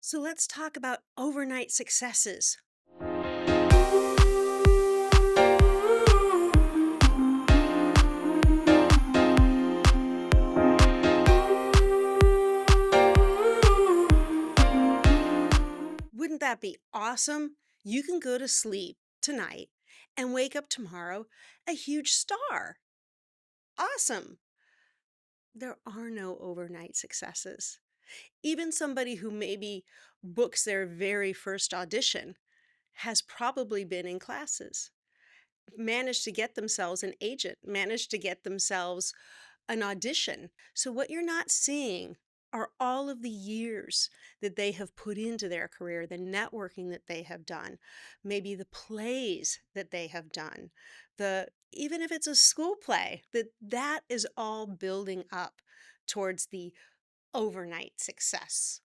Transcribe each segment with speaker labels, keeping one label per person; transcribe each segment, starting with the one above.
Speaker 1: So let's talk about overnight successes. Wouldn't that be awesome? You can go to sleep tonight and wake up tomorrow a huge star. Awesome. There are no overnight successes. Even somebody who maybe books their very first audition has probably been in classes, managed to get themselves an agent, managed to get themselves an audition. So, what you're not seeing are all of the years that they have put into their career, the networking that they have done, maybe the plays that they have done, the even if it's a school play, that is all building up towards the overnight success.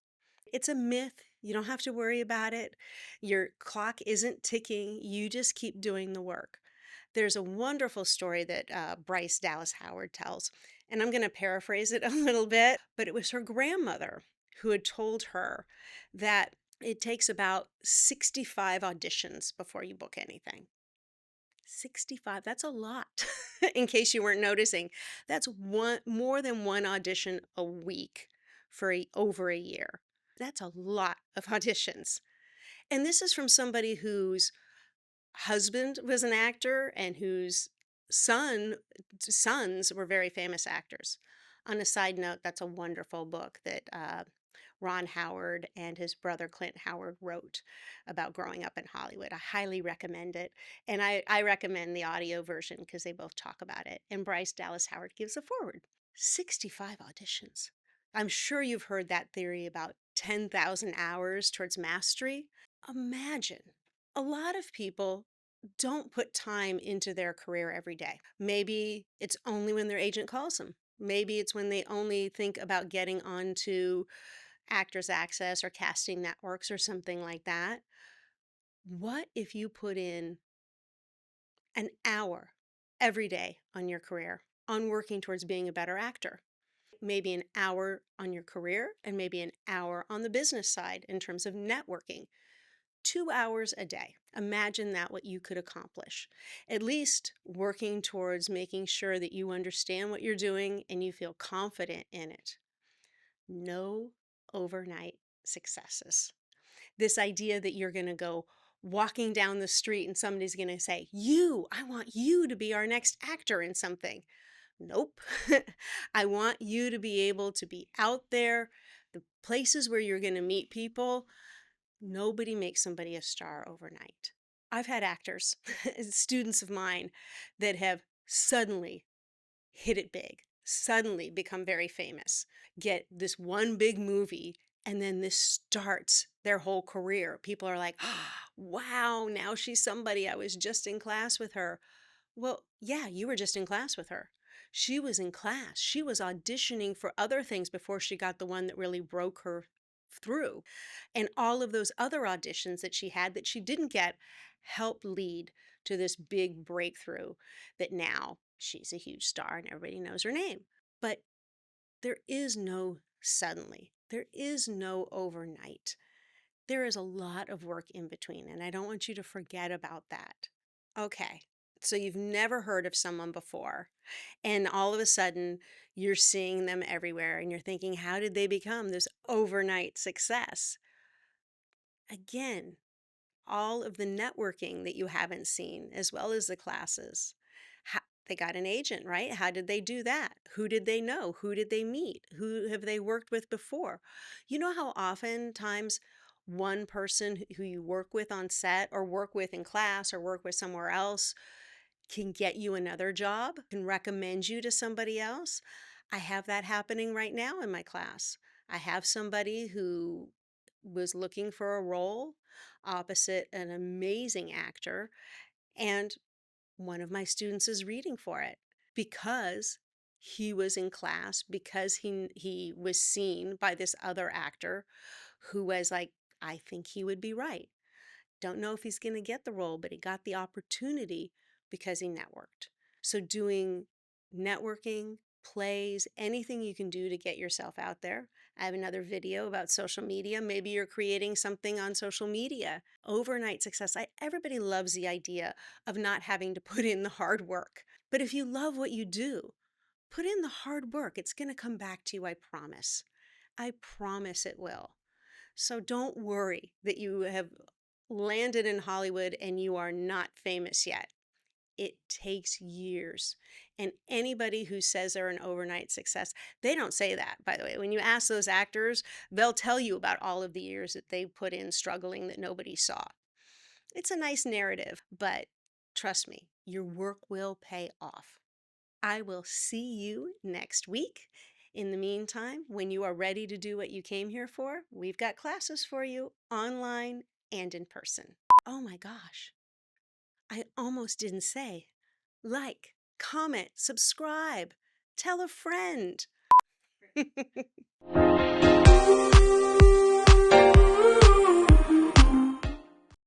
Speaker 1: It's a myth. You don't have to worry about it. Your clock isn't ticking. You just keep doing the work. There's a wonderful story that Bryce Dallas Howard tells, and I'm going to paraphrase it a little bit, but it was her grandmother who had told her that it takes about 65 auditions before you book anything. 65, that's a lot. In case you weren't noticing, that's one more than one audition a week for over a year. That's a lot of auditions. And this is from somebody whose husband was an actor and whose sons were very famous actors. On a side note, that's a wonderful book that Ron Howard and his brother Clint Howard wrote about growing up in Hollywood. I highly recommend it. And I recommend the audio version because they both talk about it. And Bryce Dallas Howard gives a forward. 65 auditions. I'm sure you've heard that theory about 10,000 hours towards mastery. Imagine a lot of people don't put time into their career every day. Maybe it's only when their agent calls them. Maybe it's when they only think about getting onto Actors Access or casting networks or something like that. What if you put in an hour every day on your career, on working towards being a better actor? Maybe an hour on your career and maybe an hour on the business side in terms of networking. 2 hours a day. Imagine that what you could accomplish. At least working towards making sure that you understand what you're doing and you feel confident in it. No overnight successes. This idea that you're going to go walking down the street and somebody's going to say, I want you to be our next actor in something. Nope. I want you to be able to be out there, the places where you're going to meet people. Nobody makes somebody a star overnight. I've had actors, students of mine, that have suddenly hit it big, suddenly become very famous, get this one big movie, and then this starts their whole career. People are like, wow, now she's somebody. I was just in class with her. Well, yeah, you were just in class with her. She was in class. She was auditioning for other things before she got the one that really broke her through. And all of those other auditions that she had that she didn't get helped lead to this big breakthrough that now she's a huge star and everybody knows her name. But there is no suddenly, there is no overnight. There is a lot of work in between, and I don't want you to forget about that. Okay, so you've never heard of someone before, and all of a sudden you're seeing them everywhere, and you're thinking, how did they become this overnight success? Again, all of the networking that you haven't seen, as well as the classes. They got an agent, right? How did they do that? Who did they know? Who did they meet? Who have they worked with before? You know how oftentimes one person who you work with on set or work with in class or work with somewhere else can get you another job, can recommend you to somebody else? I have that happening right now in my class. I have somebody who was looking for a role opposite an amazing actor, and one of my students is reading for it because he was in class, because he was seen by this other actor who was like, I think he would be right. Don't know if he's going to get the role, but he got the opportunity because he networked. So doing networking, plays, anything you can do to get yourself out there. I have another video about social media. Maybe you're creating something on social media. Overnight success. Everybody loves the idea of not having to put in the hard work. But if you love what you do, put in the hard work. It's going to come back to you, I promise. I promise it will. So don't worry that you have landed in Hollywood and you are not famous yet. It takes years. And anybody who says they're an overnight success, they don't say that, by the way. When you ask those actors, they'll tell you about all of the years that they put in struggling that nobody saw. It's a nice narrative, but trust me, your work will pay off. I will see you next week. In the meantime, when you are ready to do what you came here for, we've got classes for you online and in person. Oh my gosh, I almost didn't say like, comment, subscribe, tell a friend.